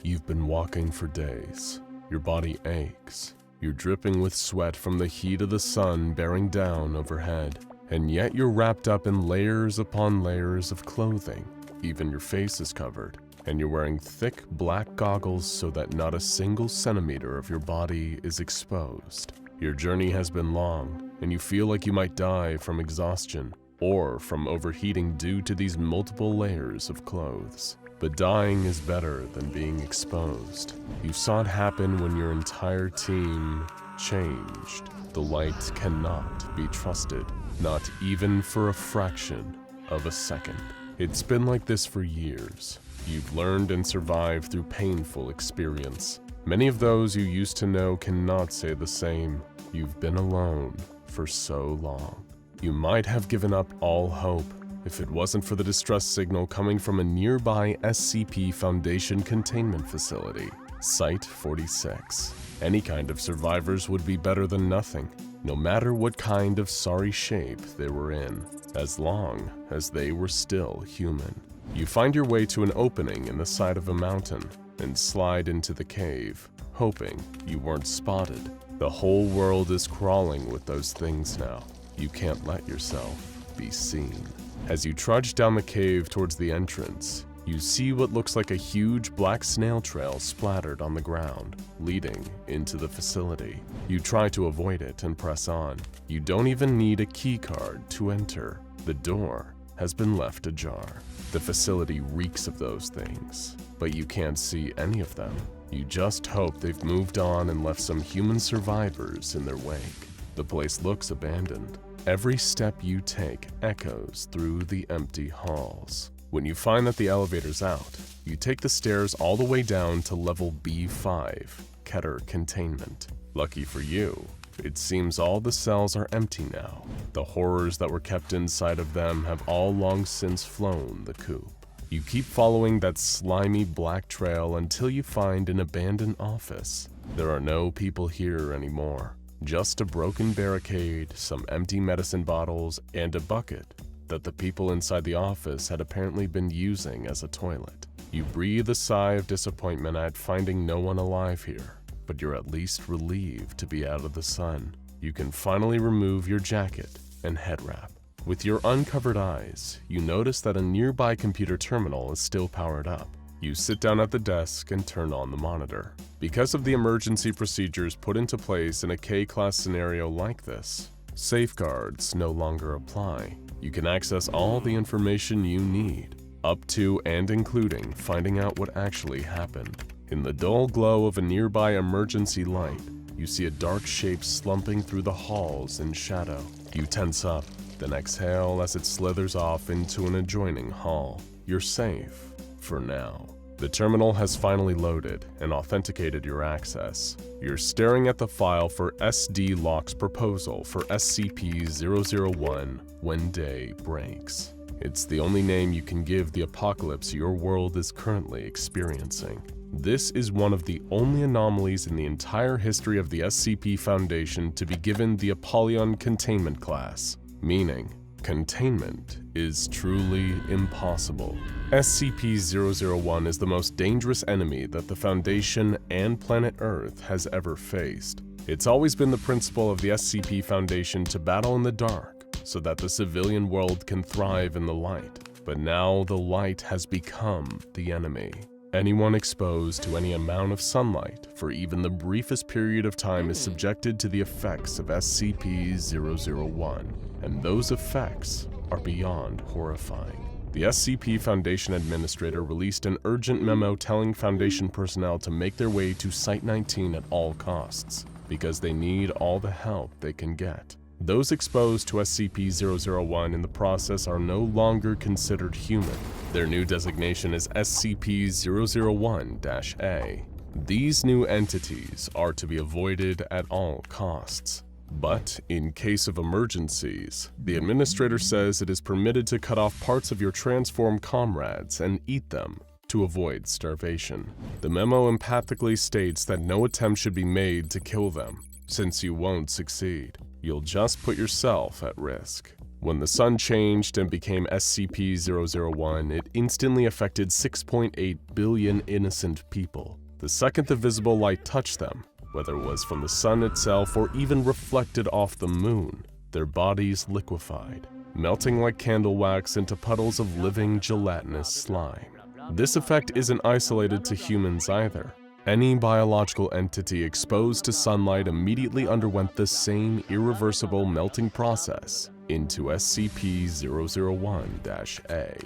You've been walking for days. Your body aches. You're dripping with sweat from the heat of the sun bearing down overhead. And yet you're wrapped up in layers upon layers of clothing. Even your face is covered. And you're wearing thick black goggles so that not a single centimeter of your body is exposed. Your journey has been long, and you feel like you might die from exhaustion or from overheating due to these multiple layers of clothes. But dying is better than being exposed. You saw it happen when your entire team changed. The light cannot be trusted, not even for a fraction of a second. It's been like this for years. You've learned and survived through painful experience. Many of those you used to know cannot say the same. You've been alone for so long. You might have given up all hope if it wasn't for the distress signal coming from a nearby SCP Foundation containment facility, Site-46. Any kind of survivors would be better than nothing, no matter what kind of sorry shape they were in, as long as they were still human. You find your way to an opening in the side of a mountain and slide into the cave, hoping you weren't spotted. The whole world is crawling with those things now. You can't let yourself be seen. As you trudge down the cave towards the entrance, you see what looks like a huge black snail trail splattered on the ground, leading into the facility. You try to avoid it and press on. You don't even need a key card to enter. The door has been left ajar. The facility reeks of those things, but you can't see any of them. You just hope they've moved on and left some human survivors in their wake. The place looks abandoned. Every step you take echoes through the empty halls. When you find that the elevator's out, you take the stairs all the way down to level B5, Keter Containment. Lucky for you, it seems all the cells are empty now. The horrors that were kept inside of them have all long since flown the coop. You keep following that slimy black trail until you find an abandoned office. There are no people here anymore. Just a broken barricade, some empty medicine bottles, and a bucket that the people inside the office had apparently been using as a toilet. You breathe a sigh of disappointment at finding no one alive here, but you're at least relieved to be out of the sun. You can finally remove your jacket and head wrap. With your uncovered eyes, you notice that a nearby computer terminal is still powered up. You sit down at the desk and turn on the monitor. Because of the emergency procedures put into place in a K-class scenario like this, safeguards no longer apply. You can access all the information you need, up to and including finding out what actually happened. In the dull glow of a nearby emergency light, you see a dark shape slumping through the halls in shadow. You tense up, then exhale as it slithers off into an adjoining hall. You're safe, for now. The terminal has finally loaded and authenticated your access. You're staring at the file for SD Locke's proposal for SCP-001 when day breaks. It's the only name you can give the apocalypse your world is currently experiencing. This is one of the only anomalies in the entire history of the SCP Foundation to be given the Apollyon Containment Class, meaning containment is truly impossible. SCP-001 is the most dangerous enemy that the Foundation and planet Earth has ever faced. It's always been the principle of the SCP Foundation to battle in the dark so that the civilian world can thrive in the light. But now the light has become the enemy. Anyone exposed to any amount of sunlight for even the briefest period of time is subjected to the effects of SCP-001, and those effects are beyond horrifying. The SCP Foundation Administrator released an urgent memo telling Foundation personnel to make their way to Site-19 at all costs, because they need all the help they can get. Those exposed to SCP-001 in the process are no longer considered human. Their new designation is SCP-001-A. These new entities are to be avoided at all costs. But in case of emergencies, the administrator says it is permitted to cut off parts of your transformed comrades and eat them to avoid starvation. The memo empathically states that no attempt should be made to kill them, since you won't succeed. You'll just put yourself at risk. When the sun changed and became SCP-001, it instantly affected 6.8 billion innocent people. The second the visible light touched them, whether it was from the sun itself or even reflected off the moon, their bodies liquefied, melting like candle wax into puddles of living gelatinous slime. This effect isn't isolated to humans either. Any biological entity exposed to sunlight immediately underwent the same irreversible melting process into SCP-001-A,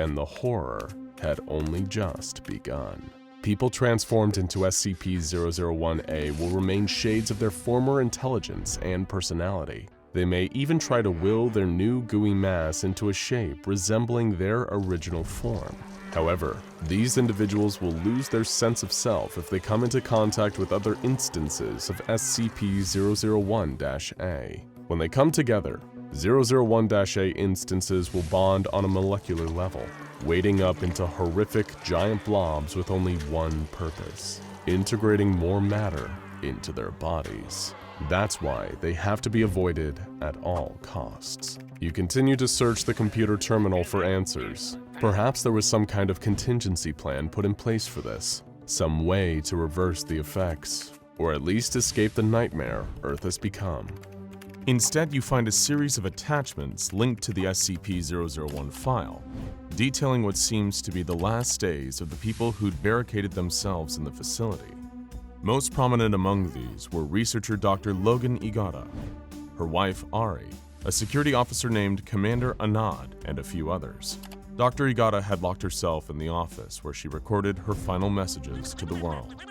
and the horror had only just begun. People transformed into SCP-001-A will remain shades of their former intelligence and personality. They may even try to will their new gooey mass into a shape resembling their original form. However, these individuals will lose their sense of self if they come into contact with other instances of SCP-001-A. When they come together, 001-A instances will bond on a molecular level, wading up into horrific giant blobs with only one purpose: integrating more matter into their bodies. That's why they have to be avoided at all costs. You continue to search the computer terminal for answers. Perhaps there was some kind of contingency plan put in place for this, some way to reverse the effects, or at least escape the nightmare Earth has become. Instead, you find a series of attachments linked to the SCP-001 file, detailing what seems to be the last days of the people who'd barricaded themselves in the facility. Most prominent among these were researcher Dr. Logan Igata, her wife Ari, a security officer named Commander Anad, and a few others. Dr. Igata had locked herself in the office where she recorded her final messages to the world.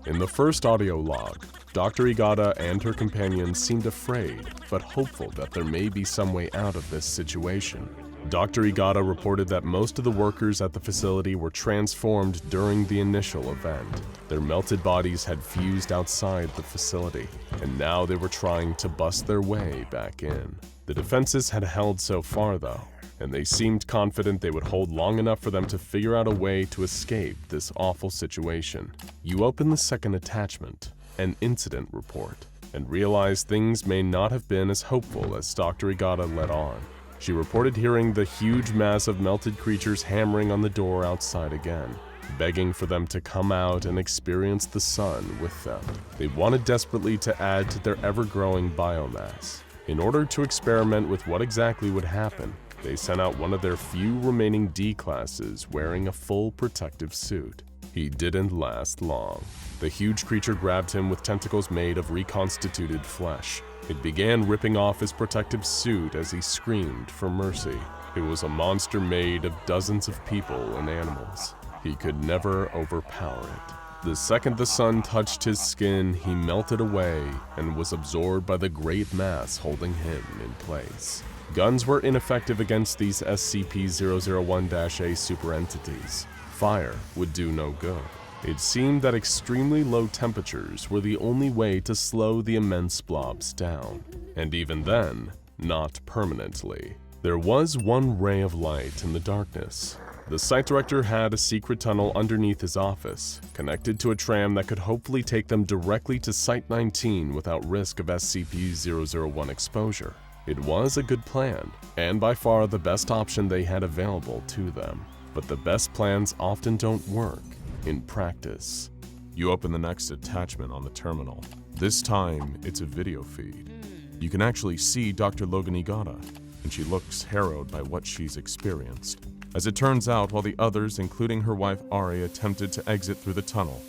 In the first audio log, Dr. Igata and her companions seemed afraid, but hopeful that there may be some way out of this situation. Dr. Igata reported that most of the workers at the facility were transformed during the initial event. Their melted bodies had fused outside the facility, and now they were trying to bust their way back in. The defenses had held so far though, and they seemed confident they would hold long enough for them to figure out a way to escape this awful situation. You open the second attachment, an incident report, and realize things may not have been as hopeful as Dr. Igata let on. She reported hearing the huge mass of melted creatures hammering on the door outside again, begging for them to come out and experience the sun with them. They wanted desperately to add to their ever-growing biomass. In order to experiment with what exactly would happen, they sent out one of their few remaining D-classes wearing a full protective suit. He didn't last long. The huge creature grabbed him with tentacles made of reconstituted flesh. It began ripping off his protective suit as he screamed for mercy. It was a monster made of dozens of people and animals. He could never overpower it. The second the sun touched his skin, he melted away and was absorbed by the great mass holding him in place. Guns were ineffective against these SCP-001-A super entities. Fire would do no good. It seemed that extremely low temperatures were the only way to slow the immense blobs down, and even then, not permanently. There was one ray of light in the darkness. The site director had a secret tunnel underneath his office, connected to a tram that could hopefully take them directly to Site-19 without risk of SCP-001 exposure. It was a good plan, and by far the best option they had available to them. But the best plans often don't work in practice. You open the next attachment on the terminal. This time, it's a video feed. You can actually see Dr. Logan Igata, and she looks harrowed by what she's experienced. As it turns out, while the others, including her wife Ari, attempted to exit through the tunnel,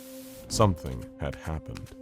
something had happened.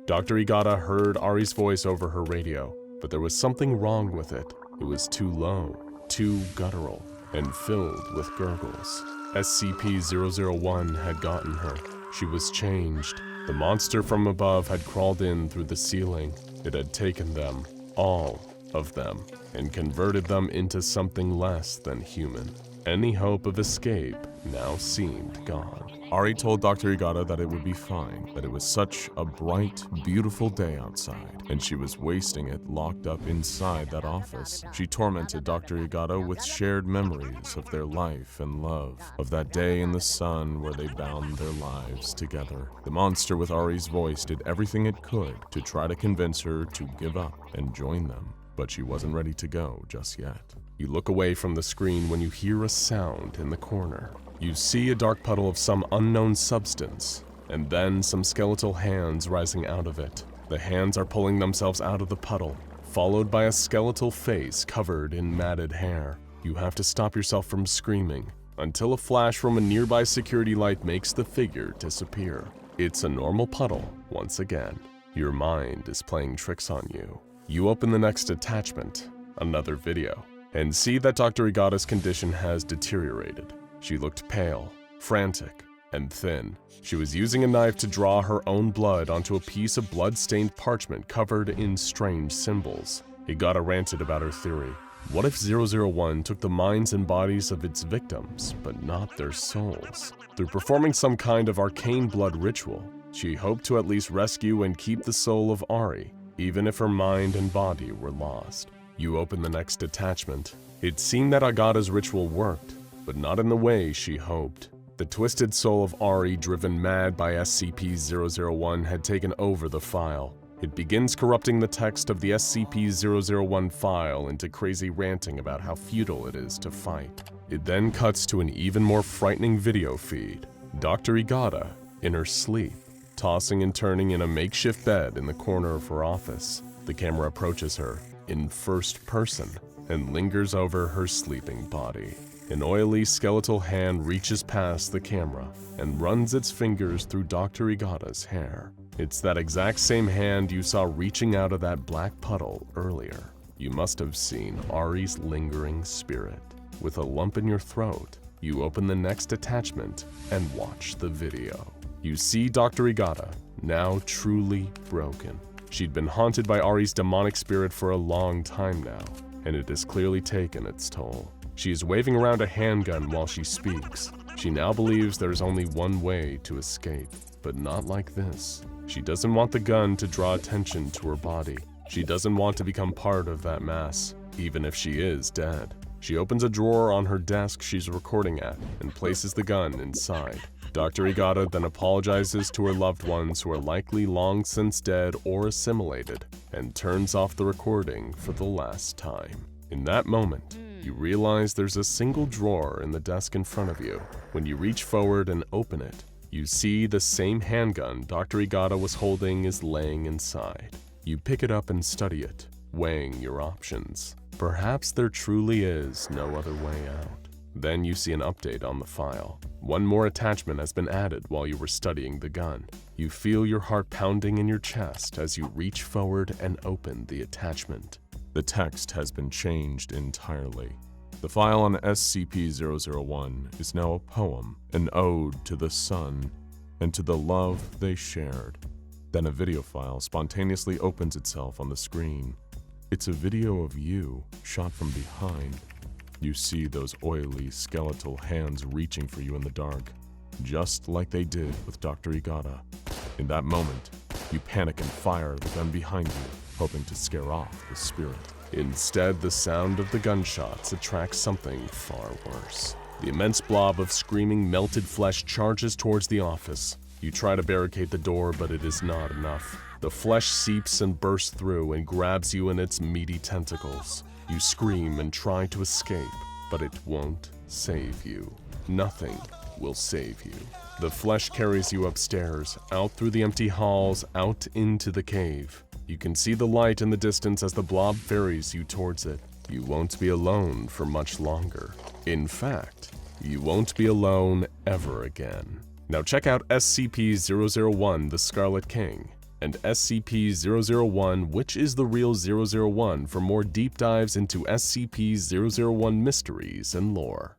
Dr. Igata heard Ari's voice over her radio, but there was something wrong with it. It was too low, too guttural, and filled with gurgles. SCP-001 had gotten her. She was changed. The monster from above had crawled in through the ceiling. It had taken them, all of them, and converted them into something less than human. Any hope of escape now seemed gone. Ari told Dr. Igata that it would be fine, that it was such a bright, beautiful day outside, and she was wasting it locked up inside that office. She tormented Dr. Igata with shared memories of their life and love, of that day in the sun where they bound their lives together. The monster with Ari's voice did everything it could to try to convince her to give up and join them. but she wasn't ready to go just yet. You look away from the screen when you hear a sound in the corner. You see a dark puddle of some unknown substance, and then some skeletal hands rising out of it. The hands are pulling themselves out of the puddle, followed by a skeletal face covered in matted hair. You have to stop yourself from screaming until a flash from a nearby security light makes the figure disappear. It's a normal puddle once again. Your mind is playing tricks on you. You open the next attachment, another video, and see that Dr. Igata's condition has deteriorated. She looked pale, frantic, and thin. She was using a knife to draw her own blood onto a piece of blood-stained parchment covered in strange symbols. Igata ranted about her theory. What if 001 took the minds and bodies of its victims, but not their souls? Through performing some kind of arcane blood ritual, she hoped to at least rescue and keep the soul of Ari, even if her mind and body were lost. You open the next attachment. It seemed that Agata's ritual worked, but not in the way she hoped. The twisted soul of Ari, driven mad by SCP-001, had taken over the file. It begins corrupting the text of the SCP-001 file into crazy ranting about how futile it is to fight. It then cuts to an even more frightening video feed. Dr. Igata, in her sleep, tossing and turning in a makeshift bed in the corner of her office. The camera approaches her, in first person, and lingers over her sleeping body. An oily skeletal hand reaches past the camera and runs its fingers through Dr. Igata's hair. It's that exact same hand you saw reaching out of that black puddle earlier. You must have seen Ari's lingering spirit. With a lump in your throat, you open the next attachment and watch the video. You see Dr. Igata, now truly broken. She'd been haunted by Ari's demonic spirit for a long time now, and it has clearly taken its toll. She is waving around a handgun while she speaks. She now believes there's only one way to escape, but not like this. She doesn't want the gun to draw attention to her body. She doesn't want to become part of that mass, even if she is dead. She opens a drawer on her desk she's recording at and places the gun inside. Dr. Igata then apologizes to her loved ones who are likely long since dead or assimilated and turns off the recording for the last time. In that moment, you realize there's a single drawer in the desk in front of you. When you reach forward and open it, you see the same handgun Dr. Igata was holding is laying inside. You pick it up and study it, weighing your options. Perhaps there truly is no other way out. Then you see an update on the file. One more attachment has been added while you were studying the gun. You feel your heart pounding in your chest as you reach forward and open the attachment. The text has been changed entirely. The file on SCP-001 is now a poem, an ode to the sun and to the love they shared. Then a video file spontaneously opens itself on the screen. It's a video of you, shot from behind. You see those oily, skeletal hands reaching for you in the dark, just like they did with Dr. Igata. In that moment, you panic and fire the gun behind you, hoping to scare off the spirit. Instead, the sound of the gunshots attracts something far worse. The immense blob of screaming, melted flesh charges towards the office. You try to barricade the door, but it is not enough. The flesh seeps and bursts through and grabs you in its meaty tentacles. You scream and try to escape, but it won't save you. Nothing will save you. The flesh carries you upstairs, out through the empty halls, out into the cave. You can see the light in the distance as the blob ferries you towards it. You won't be alone for much longer. In fact, you won't be alone ever again. Now check out SCP-001, the Scarlet King, and SCP-001, Which is the Real 001 for more deep dives into SCP-001 mysteries and lore.